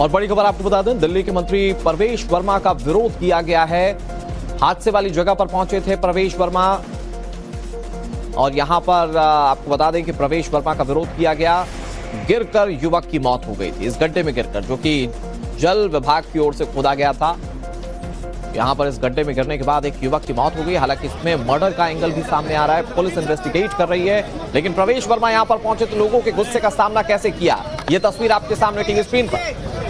और बड़ी खबर आपको बता दें, दिल्ली के मंत्री प्रवेश वर्मा का विरोध किया गया है। हादसे वाली जगह पर पहुंचे थे प्रवेश वर्मा और यहां पर आपको बता दें कि प्रवेश वर्मा का विरोध किया गया। गिरकर युवक की मौत हो गई थी इस गड्ढे में गिरकर, जो कि जल विभाग की ओर से खोदा गया था। यहां पर इस गड्ढे में गिरने के बाद एक युवक की मौत हो गई। हालांकि इसमें मर्डर का एंगल भी सामने आ रहा है, पुलिस इन्वेस्टिगेट कर रही है। लेकिन प्रवेश वर्मा यहां पर पहुंचे तो लोगों के गुस्से का सामना कैसे किया, यह तस्वीर आपके सामने टीवी स्क्रीन पर।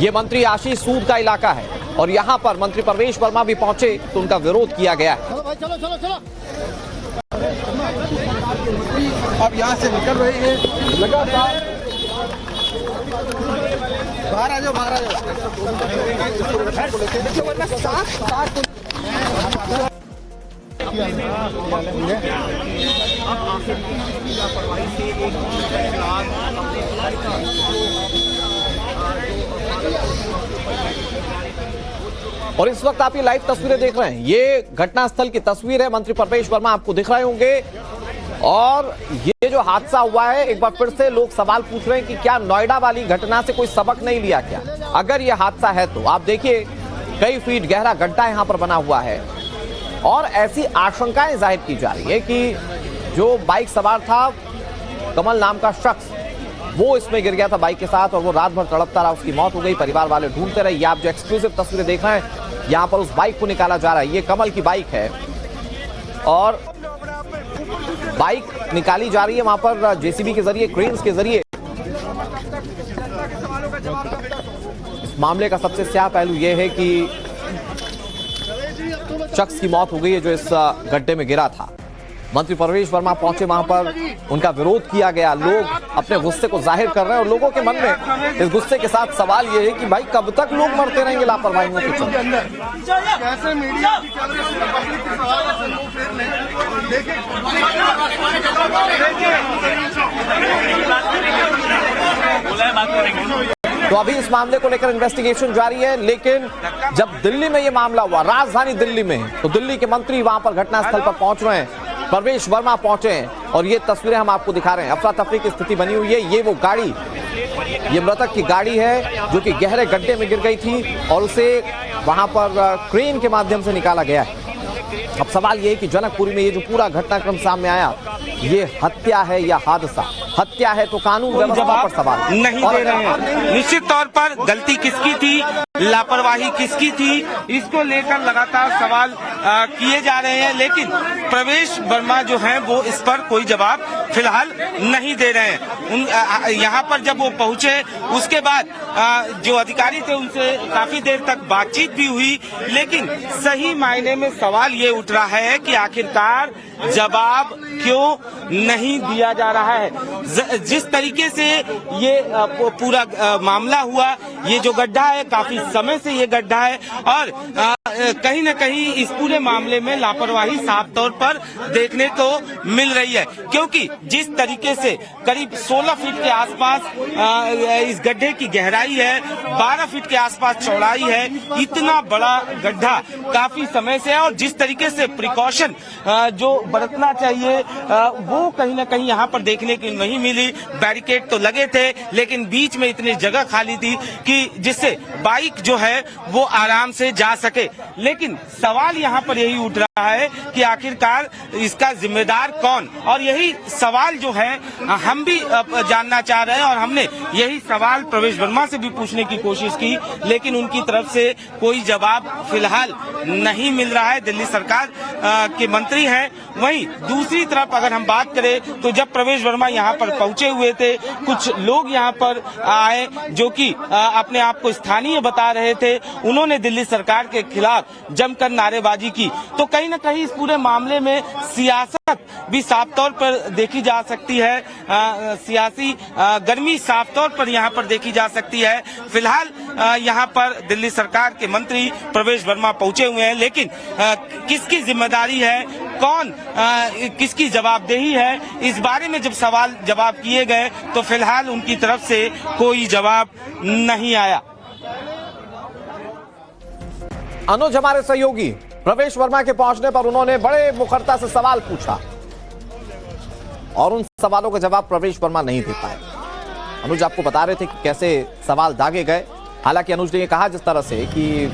यह मंत्री आशीष सूद का इलाका है और यहां पर मंत्री प्रवेश वर्मा भी पहुंचे तो उनका विरोध किया गया है। चलो भाई, चलो चलो चलो। अब यहाँ से निकल रही है लगातार। बाहर आ जाओ, बाहर आ जाओ। और इस वक्त आप ये लाइव तस्वीरें देख रहे हैं, ये घटनास्थल की तस्वीर है। मंत्री प्रवेश वर्मा आपको दिख रहे होंगे। और ये जो हादसा हुआ है, एक बार फिर से लोग सवाल पूछ रहे हैं कि क्या नोएडा वाली घटना से कोई सबक नहीं लिया क्या? अगर ये हादसा है तो आप देखिए कई फीट गहरा गड्ढा यहां पर बना हुआ है और ऐसी आशंकाएं जाहिर की जा रही है कि जो बाइक सवार था कमल नाम का शख्स, वो इसमें गिर गया था बाइक के साथ और वो रात भर तड़पता रहा, उसकी मौत हो गई। परिवार वाले ढूंढते रहे। ये आप जो एक्सक्लूसिव तस्वीरें देख रहे हैं, यहां पर उस बाइक को निकाला जा रहा है। ये कमल की बाइक है और बाइक निकाली जा रही है वहां पर जेसीबी के जरिए, क्रेन्स के जरिए। इस मामले का सबसे स्याह पहलू यह है कि शख्स की मौत हो गई है जो इस गड्ढे में गिरा था। मंत्री प्रवेश वर्मा पहुंचे वहां पर, उनका विरोध किया गया। लोग अपने गुस्से को जाहिर कर रहे हैं और लोगों के मन में इस गुस्से के साथ सवाल ये है कि भाई कब तक लोग मरते रहेंगे लापरवाहियों के चलते। कैसे मीडिया की पब्लिक के सवाल तो अभी इस मामले को लेकर इन्वेस्टिगेशन जारी है। लेकिन जब दिल्ली में यह मामला हुआ, राजधानी दिल्ली में, तो दिल्ली के मंत्री वहां पर घटनास्थल पर पहुंच रहे हैं। प्रवेश वर्मा पहुंचे हैं और ये तस्वीरें हम आपको दिखा रहे हैं। अफरा तफरी की स्थिति बनी हुई है। ये वो गाड़ी, ये मृतक की गाड़ी है जो कि गहरे गड्ढे में गिर गई थी और उसे वहां पर क्रेन के माध्यम से निकाला गया है। अब सवाल ये है कि जनकपुरी में ये जो पूरा घटनाक्रम सामने आया, ये हत्या है या हादसा? हत्या है तो कानून व्यवस्था पर सवाल नहीं दे रहे हैं। निश्चित तौर पर गलती किसकी थी, लापरवाही किसकी थी, इसको लेकर लगातार सवाल किए जा रहे हैं। लेकिन प्रवेश वर्मा जो हैं वो इस पर कोई जवाब फिलहाल नहीं दे रहे हैं। यहाँ पर जब वो पहुंचे उसके बाद जो अधिकारी थे उनसे काफी देर तक बातचीत भी हुई। लेकिन सही मायने में सवाल ये उठ रहा है कि आखिरकार जवाब क्यों नहीं दिया जा रहा है। जिस तरीके से ये पूरा मामला हुआ, ये जो गड्ढा है काफी समय से ये गड्ढा है और कहीं न कहीं इस पूरे मामले में लापरवाही साफ तौर पर देखने को मिल रही है। क्योंकि जिस तरीके से करीब 16 फीट के आसपास इस गड्ढे की गहराई है, 12 फीट के आसपास चौड़ाई है, इतना बड़ा गड्ढा काफी समय से है और जिस तरीके से प्रिकॉशन जो बरतना चाहिए वो कहीं न कहीं यहाँ पर देखने की नहीं मिली। बैरिकेड तो लगे थे लेकिन बीच में इतनी जगह खाली थी कि जिससे बाइक जो है वो आराम से जा सके। लेकिन सवाल यहाँ पर यही उठ रहा है कि आखिरकार इसका जिम्मेदार कौन, और यही सवाल जो है हम भी जानना चाह रहे हैं और हमने यही सवाल प्रवेश वर्मा से भी पूछने की कोशिश की, लेकिन उनकी तरफ से कोई जवाब फिलहाल नहीं मिल रहा है। दिल्ली सरकार के मंत्री हैं। वहीं दूसरी तरफ अगर हम बात करें तो जब प्रवेश वर्मा यहाँ पर पहुंचे हुए थे, कुछ लोग यहाँ पर आए जो कि अपने आप को स्थानीय बता रहे थे। उन्होंने दिल्ली सरकार के खिलाफ जमकर नारेबाजी की। तो कहीं न कहीं इस पूरे मामले में सियासत भी साफ तौर पर देखी जा सकती है, सियासी गर्मी साफ तौर पर यहाँ पर देखी जा सकती है। फिलहाल यहाँ पर दिल्ली सरकार के मंत्री प्रवेश वर्मा पहुंचे हुए हैं, लेकिन किसकी जिम्मेदारी है, कौन किसकी जवाबदेही है, इस बारे में जब सवाल जवाब किए गए तो फिलहाल उनकी तरफ से कोई जवाब नहीं आया। अनुज हमारे सहयोगी, प्रवेश वर्मा के पहुंचने पर उन्होंने बड़े मुखरता से सवाल पूछा और उन सवालों का जवाब प्रवेश वर्मा नहीं दे पाए। अनुज आपको बता रहे थे कि कैसे सवाल दागे गए। हालांकि अनुज ने ये कहा जिस तरह से कि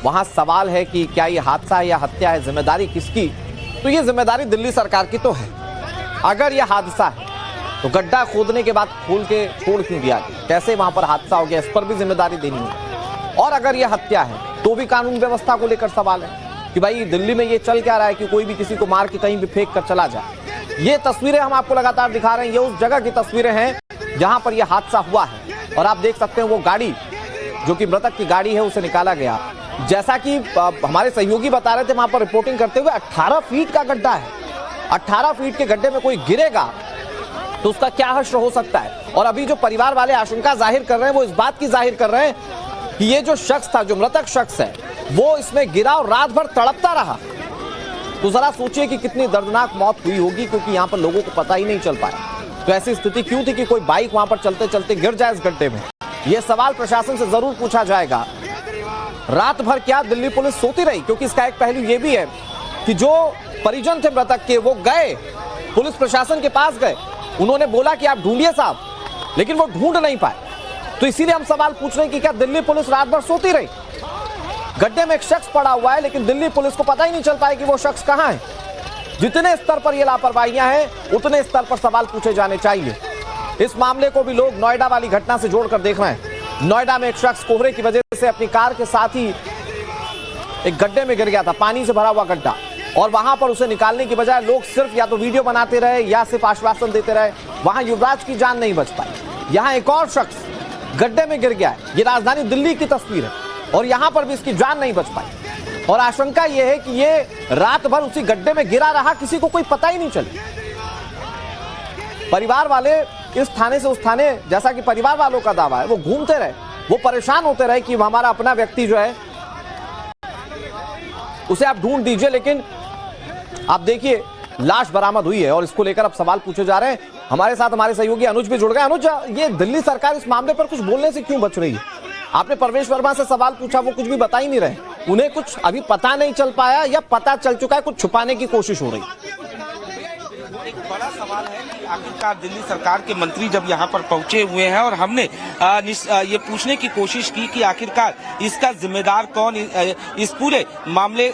वहां सवाल है कि क्या ये हादसा है या हत्या है, जिम्मेदारी किसकी, तो ये जिम्मेदारी दिल्ली सरकार की तो है। अगर यह हादसा है तो गड्ढा खोदने के बाद खोल के छोड़ क्यों दिया, कैसे वहां पर हादसा हो गया, इस पर भी जिम्मेदारी देनी है। और अगर यह हत्या है तो भी कानून व्यवस्था को लेकर सवाल है कि भाई दिल्ली में ये चल क्या रहा है कि कोई भी किसी को मार के कहीं भी फेंक कर चला जाए। ये तस्वीरें हम आपको लगातार दिखा रहे हैं, ये उस जगह की तस्वीरें हैं जहां पर यह हादसा हुआ है। और आप देख सकते हैं वो गाड़ी जो कि मृतक की गाड़ी है उसे निकाला गया। जैसा कि हमारे सहयोगी बता रहे थे वहां पर रिपोर्टिंग करते हुए 18 फीट का गड्ढा है। 18 फीट के गड्ढे में कोई गिरेगा तो उसका क्या हश्र हो सकता है। और अभी जो परिवार वाले आशंका जाहिर कर रहे हैं वो इस बात की जाहिर कर रहे हैं कि ये जो शख्स था, जो मृतक शख्स है, वो इसमें गिरा और रात भर तड़पता रहा। तो जरा सोचिए कि कितनी दर्दनाक मौत हुई होगी, क्योंकि यहां पर लोगों को पता ही नहीं चल पाया। तो ऐसी स्थिति क्यों थी कि कोई बाइक वहां पर चलते चलते गिर जाए इस गड्ढे में। यह सवाल प्रशासन से जरूर पूछा जाएगा। रात भर क्या दिल्ली पुलिस सोती रही, क्योंकि इसका एक पहलू यह भी है कि जो परिजन थे मृतक के वो गए पुलिस प्रशासन के पास गए, उन्होंने बोला कि आप ढूंढिए साहब, लेकिन वो ढूंढ नहीं पाए। तो इसीलिए हम सवाल पूछ रहे हैं कि क्या दिल्ली पुलिस रात भर सोती रही। गड्ढे में एक शख्स पड़ा हुआ है लेकिन दिल्ली पुलिस को पता ही नहीं चल पाया कि वो शख्स कहां है। जितने स्तर पर ये लापरवाहियां हैं उतने स्तर पर सवाल पूछे जाने चाहिए। इस मामले को भी लोग नोएडा वाली घटना से जोड़कर देख रहे हैं। नोएडा में एक शख्स कोहरे की वजह से अपनी कार के साथ ही एक गड्ढे में गिर गया था, पानी से भरा हुआ गड्ढा, और वहां पर उसे निकालने की बजाय लोग सिर्फ या तो वीडियो बनाते रहे या सिर्फ आश्वासन देते रहे। वहां युवराज की जान नहीं बच पाई। यहां एक और शख्स गड्ढे में गिर गया है। ये राजधानी दिल्ली की तस्वीर है और यहां पर भी इसकी जान नहीं बच पाई। और आशंका यह है कि ये रात भर उसी गड्ढे में गिरा रहा, किसी को कोई पता ही नहीं चला। परिवार वाले इस थाने से उस थाने, जैसा कि परिवार वालों का दावा है, वो घूमते रहे, वो परेशान होते रहे कि हमारा अपना व्यक्ति जो है उसे आप ढूंढ दीजिए। लेकिन आप देखिए लाश बरामद हुई है और इसको लेकर अब सवाल पूछे जा रहे हैं। हमारे साथ हमारे सहयोगी अनुज भी जुड़ गए। अनुज, ये दिल्ली सरकार इस मामले पर कुछ बोलने से क्यों बच रही है? आपने परवेश वर्मा से सवाल पूछा, वो कुछ भी बता ही नहीं रहे। उन्हें कुछ अभी पता नहीं चल पाया या पता चल चुका है, कुछ छुपाने की कोशिश हो रही है? एक बड़ा सवाल है कि आखिरकार दिल्ली सरकार के मंत्री जब यहाँ पर पहुंचे हुए हैं और हमने ये पूछने की कोशिश की कि आखिरकार इसका जिम्मेदार कौन, इस पूरे मामले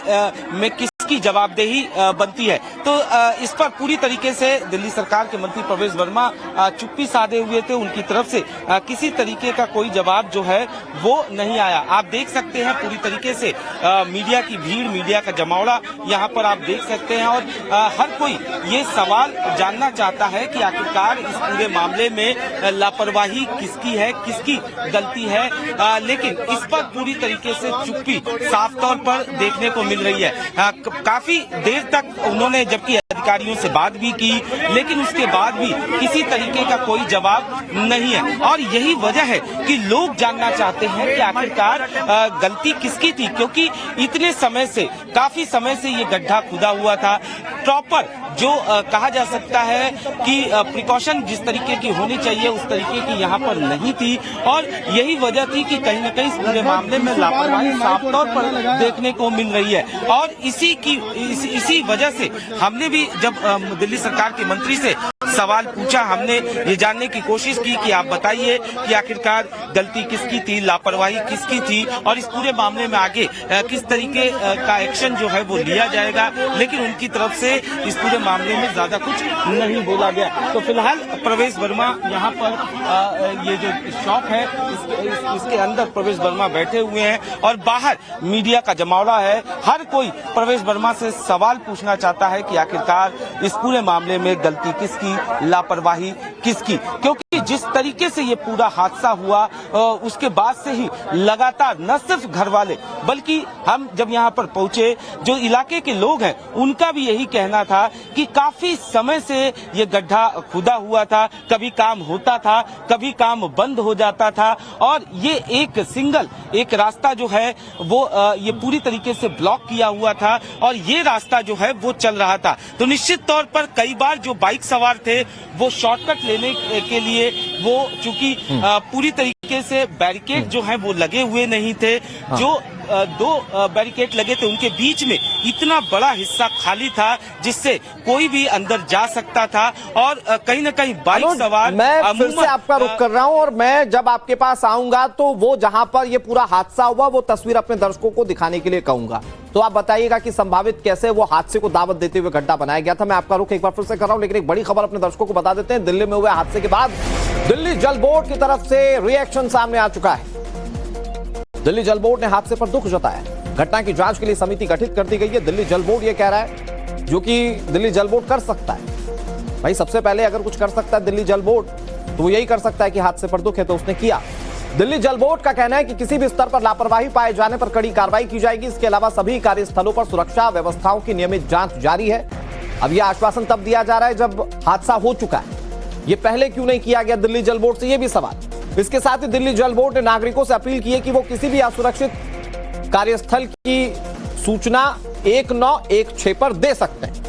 में किसकी जवाबदेही बनती है, तो इस पर पूरी तरीके से दिल्ली सरकार के मंत्री प्रवेश वर्मा चुप्पी साधे हुए थे। उनकी तरफ से किसी तरीके का कोई जवाब जो है वो नहीं आया। आप देख सकते हैं पूरी तरीके से मीडिया की भीड़, मीडिया का जमावड़ा यहाँ पर आप देख सकते हैं। और हर कोई ये सवाल जानना चाहता है कि आखिरकार इस पूरे मामले में लापरवाही किसकी है, किसकी गलती है। लेकिन इस पर पूरी तरीके से चुप्पी साफ तौर पर देखने को मिल रही है। काफी देर तक उन्होंने जबकि अधिकारियों से बात भी की, लेकिन उसके बाद भी किसी तरीके का कोई जवाब नहीं है। और यही वजह है कि लोग जानना चाहते हैं कि आखिरकार गलती किसकी थी, क्योंकि इतने समय से, काफी समय से ये गड्ढा खुदा हुआ था। प्रॉपर जो कहा जा सकता है कि प्रिकॉशन जिस तरीके की होनी चाहिए उस तरीके की यहाँ पर नहीं थी। और यही वजह थी कि कहीं न कहीं इस पूरे मामले में लापरवाही साफ तौर पर देखने को मिल रही है। और इसी वजह से हमने भी जब दिल्ली सरकार के मंत्री से सवाल पूछा, हमने ये जानने की कोशिश की कि आप बताइए कि आखिरकार गलती किसकी थी, लापरवाही किसकी थी और इस पूरे मामले में आगे किस तरीके का एक्शन जो है वो लिया जाएगा। लेकिन उनकी तरफ से इस पूरे मामले में ज्यादा कुछ नहीं बोला गया। तो फिलहाल प्रवेश वर्मा यहाँ पर ये जो शॉप है इसके अंदर प्रवेश वर्मा बैठे हुए हैं और बाहर मीडिया का जमावड़ा है। हर कोई प्रवेश वर्मा से सवाल पूछना चाहता है कि आखिरकार इस पूरे मामले में गलती किसकी, लापरवाही किसकी, क्योंकि जिस तरीके से ये पूरा हादसा हुआ उसके बाद से ही लगातार न सिर्फ घर वाले बल्कि हम जब यहाँ पर पहुंचे जो इलाके के लोग हैं उनका भी यही कहना था कि काफी समय से ये गड्ढा खुदा हुआ था, कभी काम होता था, कभी काम बंद हो जाता था और ये एक रास्ता जो है वो ये पूरी तरीके से ब्लॉक किया हुआ था और ये रास्ता जो है वो चल रहा था। तो निश्चित तौर पर कई बार जो बाइक सवार थे वो शॉर्टकट लेने के लिए वो चूंकि पूरी तरीके तरीके से बैरिकेड जो है वो लगे हुए नहीं थे। जो दो बैरिकेड लगे थे उनके बीच में इतना बड़ा हिस्सा खाली था जिससे कोई भी अंदर जा सकता था और कहीं न कहीं बाइक सवार। मैं फिर से आपका रुख कर रहा हूं और मैं जब आपके पास आऊंगा तो वो जहां पर ये पूरा हादसा हुआ वो तस्वीर अपने दर्शकों को दिखाने के लिए कहूंगा। तो आप बताइएगा कि संभावित कैसे वो हादसे को दावत देते हुए गड्ढा बनाया गया था। मैं आपका रुख एक बार फिर से कर रहा हूं, लेकिन एक बड़ी खबर अपने दर्शकों को बता देते हैं। दिल्ली में हुए हादसे के बाद दिल्ली जल बोर्ड की तरफ से रिएक्शन सामने आ चुका है। दिल्ली जल बोर्ड ने हादसे पर दुख जताया। घटना की जांच के लिए समिति गठित कर दी गई है। दिल्ली जल बोर्ड ये कह रहा है, जो कि दिल्ली जल बोर्ड कर सकता है। भाई सबसे पहले अगर कुछ कर सकता है दिल्ली जल बोर्ड तो वो यही कर सकता है कि हादसे पर दुख है तो उसने किया। दिल्ली जल बोर्ड का कहना है कि किसी भी स्तर पर लापरवाही पाए जाने पर कड़ी कार्रवाई की जाएगी। इसके अलावा सभी कार्यस्थलों पर सुरक्षा व्यवस्थाओं की नियमित जांच जारी है। अब यह आश्वासन तब दिया जा रहा है जब हादसा हो चुका है। ये पहले क्यों नहीं किया गया दिल्ली जल बोर्ड से, यह भी सवाल। इसके साथ ही दिल्ली जल बोर्ड ने नागरिकों से अपील की है कि वो किसी भी असुरक्षित कार्यस्थल की सूचना 1916 पर दे सकते हैं।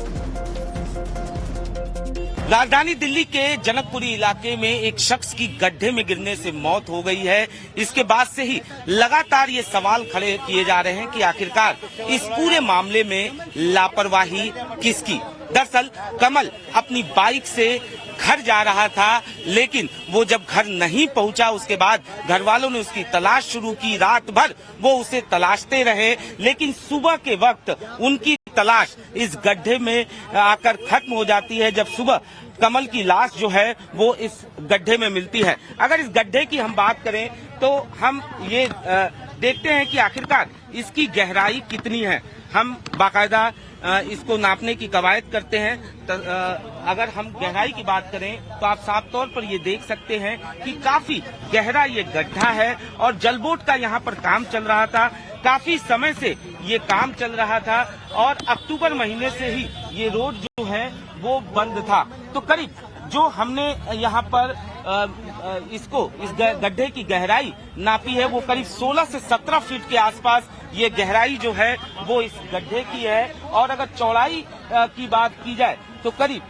राजधानी दिल्ली के जनकपुरी इलाके में एक शख्स की गड्ढे में गिरने से मौत हो गई है। इसके बाद से ही लगातार ये सवाल खड़े किए जा रहे हैं कि आखिरकार इस पूरे मामले में लापरवाही किसकी। दरअसल कमल अपनी बाइक से घर जा रहा था, लेकिन वो जब घर नहीं पहुंचा उसके बाद घर वालों ने उसकी तलाश शुरू की। रात भर वो उसे तलाशते रहे, लेकिन सुबह के वक्त उनकी तलाश इस गड्ढे में आकर खत्म हो जाती है जब सुबह कमल की लाश जो है वो इस गड्ढे में मिलती है। अगर इस गड्ढे की हम बात करें तो हम ये देखते हैं कि आखिरकार इसकी गहराई कितनी है। हम बाकायदा इसको नापने की कवायद करते हैं। अगर हम गहराई की बात करें तो आप साफ तौर पर ये देख सकते हैं कि काफी गहरा ये गड्ढा है और जल बोर्ड का यहाँ पर काम चल रहा था। काफी समय से ये काम चल रहा था और अक्टूबर महीने से ही ये रोड जो है वो बंद था। तो करीब जो हमने यहाँ पर इस गड्ढे की गहराई नापी है वो करीब 16 से 17 फीट के आसपास ये गहराई जो है वो इस गड्ढे की है। और अगर चौड़ाई की बात की जाए तो करीब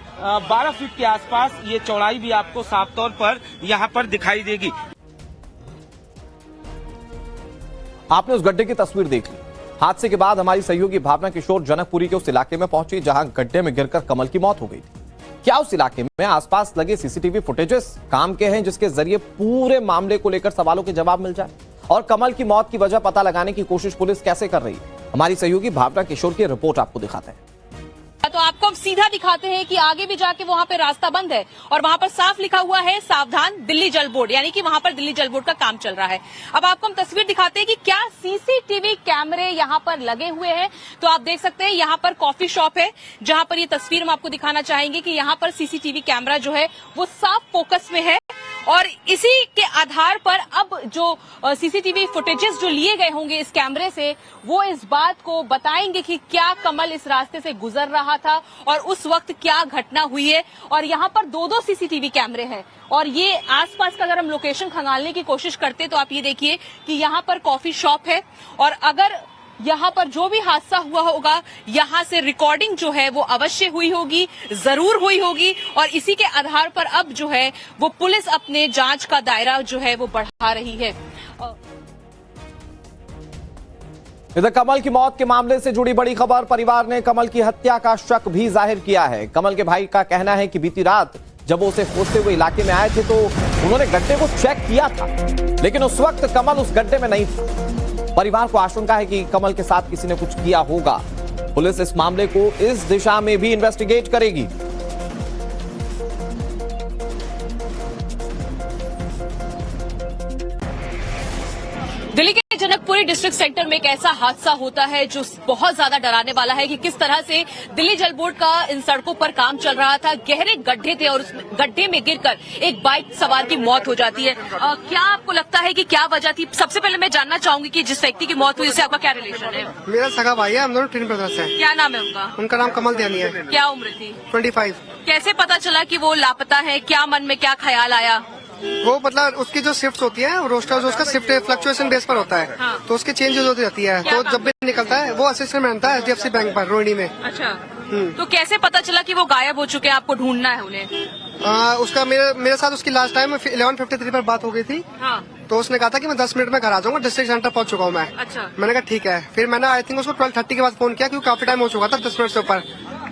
12 फीट के आसपास ये चौड़ाई भी आपको साफ तौर पर यहाँ पर दिखाई देगी। आपने उस गड्ढे की तस्वीर देख ली। हादसे के बाद हमारी सहयोगी भावना किशोर जनकपुरी के उस इलाके में पहुंची जहां गड्ढे में गिरकर कमल की मौत हो गई थी। क्या उस इलाके में आसपास लगे सीसीटीवी फुटेजेस काम के हैं जिसके जरिए पूरे मामले को लेकर सवालों के जवाब मिल जाए? और कमल की मौत की वजह पता लगाने की कोशिश पुलिस कैसे कर रही है? हमारी सहयोगी भावना किशोर की रिपोर्ट आपको दिखाते हैं। तो आपको सीधा दिखाते हैं कि आगे भी जाके वहां पे रास्ता बंद है और वहां पर साफ लिखा हुआ है सावधान दिल्ली जल बोर्ड, यानी कि वहां पर दिल्ली जल बोर्ड का काम चल रहा है। अब आपको हम तस्वीर दिखाते हैं कि क्या सीसीटीवी कैमरे यहां पर लगे हुए हैं। तो आप देख सकते हैं यहां पर कॉफी शॉप है जहां पर ये तस्वीर हम आपको दिखाना चाहेंगे कि यहां पर सीसीटीवी कैमरा जो है वो साफ फोकस में है और इसी के आधार पर अब जो सीसीटीवी फुटेजेस जो लिए गए होंगे इस कैमरे से वो इस बात को बताएंगे कि क्या कमल इस रास्ते से गुजर रहा था और उस वक्त क्या घटना हुई है। और यहाँ पर दो सीसीटीवी कैमरे हैं और ये आसपास का अगर हम लोकेशन खंगालने की कोशिश करते तो आप ये देखिए कि यहाँ पर कॉफी शॉप है और अगर यहाँ पर जो भी हादसा हुआ होगा यहाँ से रिकॉर्डिंग जो है वो अवश्य हुई होगी, जरूर हुई होगी और इसी के आधार पर अब जो है वो पुलिस अपने जांच का दायरा जो है वो बढ़ा रही है। इधर कमल की मौत के मामले से जुड़ी बड़ी खबर, परिवार ने कमल की हत्या का शक भी जाहिर किया है। कमल के भाई का कहना है कि बीती रात जब वो उसे खोजते हुए इलाके में आए थे तो उन्होंने गड्ढे को चेक किया था, लेकिन उस वक्त कमल उस गड्ढे में नहीं था। परिवार को आशंका है कि कमल के साथ किसी ने कुछ किया होगा। पुलिस इस मामले को इस दिशा में भी इन्वेस्टिगेट करेगी। दिल्ली के जनकपुरी डिस्ट्रिक्ट सेंटर में एक ऐसा हादसा होता है जो बहुत ज्यादा डराने वाला है कि किस तरह से दिल्ली जल बोर्ड का इन सड़कों पर काम चल रहा था। गहरे गड्ढे थे और उस गड्ढे में गिरकर एक बाइक सवार की मौत हो जाती है। क्या आपको लगता है कि क्या वजह थी? सबसे पहले मैं जानना चाहूंगी कि जिस व्यक्ति की मौत हुई उससे आपका क्या रिलेशन है? मेरा सगा भाई है, हम दोनों ट्विन ब्रदर्स हैं। क्या नाम है उनका? उनका नाम कमल दयानी है। क्या उम्र थी? 25। कैसे पता चला कि वो लापता है? क्या मन में क्या ख्याल आया? वो मतलब उसकी जो शिफ्ट होती है रोस्टर जो उसका शिफ्ट फ्लक्चुएशन बेस पर होता है। हाँ। तो उसकी चेंज होती रहती है। तो जब भी निकलता है वो असिस्टेंट में रहता है HDFC बैंक पर रोहिणी में। अच्छा, तो कैसे पता चला कि वो गायब हो चुके हैं? आपको ढूंढना है उन्हें? उसका मेरे साथ उसकी लास्ट टाइम 11:53 पर बात हो गई थी। हाँ। तो उसने कहा था कि मैं 10 मिनट में घर आ जाऊंगा, डिस्ट्रिक्ट सेंटर पहुंच चुका हूँ मैं। अच्छा। मैंने कहा ठीक है। फिर मैंने आई थिंक उसको 12:30 के बाद फोन किया क्योंकि काफी टाइम हो चुका था, 10 मिनट से ऊपर।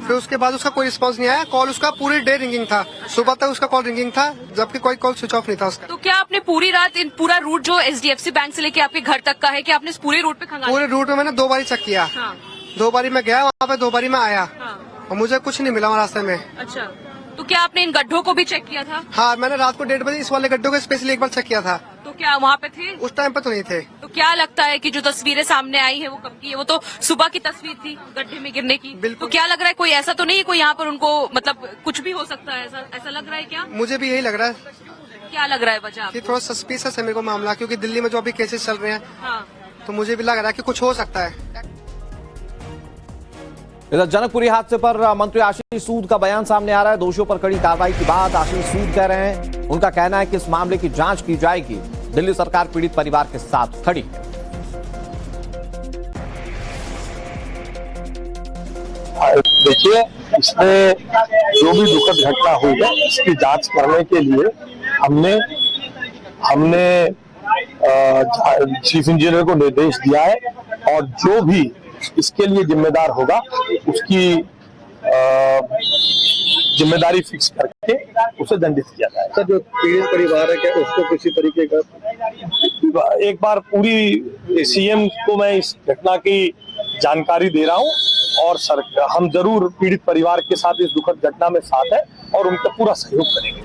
फिर उसके बाद उसका कोई रिस्पांस नहीं आया। कॉल उसका पूरी डे रिंगिंग था, सुबह तक उसका कॉल रिंगिंग था, जबकि कोई कॉल स्विच ऑफ नहीं था उसका। तो क्या आपने पूरी रात पूरा रूट जो SDFC बैंक से लेके आपके घर तक का है, कि आपने इस पूरे रूट पे खंगाला? पूरे रूट में मैंने 2 बारी चेक किया। हाँ। 2 बारी मैं गया वहाँ पे, 2 बारी मैं आया हाँ। और मुझे कुछ नहीं मिला वहाँ रास्ते में। अच्छा, तो क्या आपने इन गड्ढों को भी चेक किया था? हाँ, मैंने रात को 1:30 बजे इस वाले गड्ढों को स्पेशली एक बार चेक किया था। तो क्या वहाँ पे थे? उस टाइम पे तो नहीं थे। तो क्या लगता है कि जो तस्वीरें सामने आई है वो कब की है? वो तो सुबह की तस्वीर थी गड्ढे में गिरने की। बिल्कुल। तो क्या लग रहा है, कोई ऐसा तो नहीं है कोई यहाँ पर उनको, मतलब कुछ भी हो सकता है, ऐसा लग रहा है क्या? मुझे भी यही लग रहा है क्या लग रहा है वजह? कि थोड़ा सस्पिशियस है मेरे को मामला, क्योंकि दिल्ली में जो अभी केसेस चल रहे हैं, हाँ। तो मुझे भी लग रहा है कि कुछ हो सकता है। इधर जनकपुरी हादसे पर मंत्री आशीष सूद का बयान सामने आ रहा है। दोषियों पर कड़ी कार्रवाई की बात आशीष सूद कह रहे हैं। उनका कहना है कि इस मामले की जांच की जाएगी। दिल्ली सरकार पीड़ित परिवार के साथ खड़ी है। देखिए, इसमें जो भी दुखद घटना हुई है इसकी जांच करने के लिए हमने चीफ इंजीनियर को निर्देश दिया है और जो भी इसके लिए जिम्मेदार होगा उसकी जिम्मेदारी फिक्स करके उसे दंडित किया जाएगा। जो पीड़ित परिवार है क्या उसको किसी तरीके का एक बार पूरी सीएम को मैं इस घटना की जानकारी दे रहा हूं और हम जरूर पीड़ित परिवार के साथ इस दुखद घटना में साथ है और उनका पूरा सहयोग करेंगे।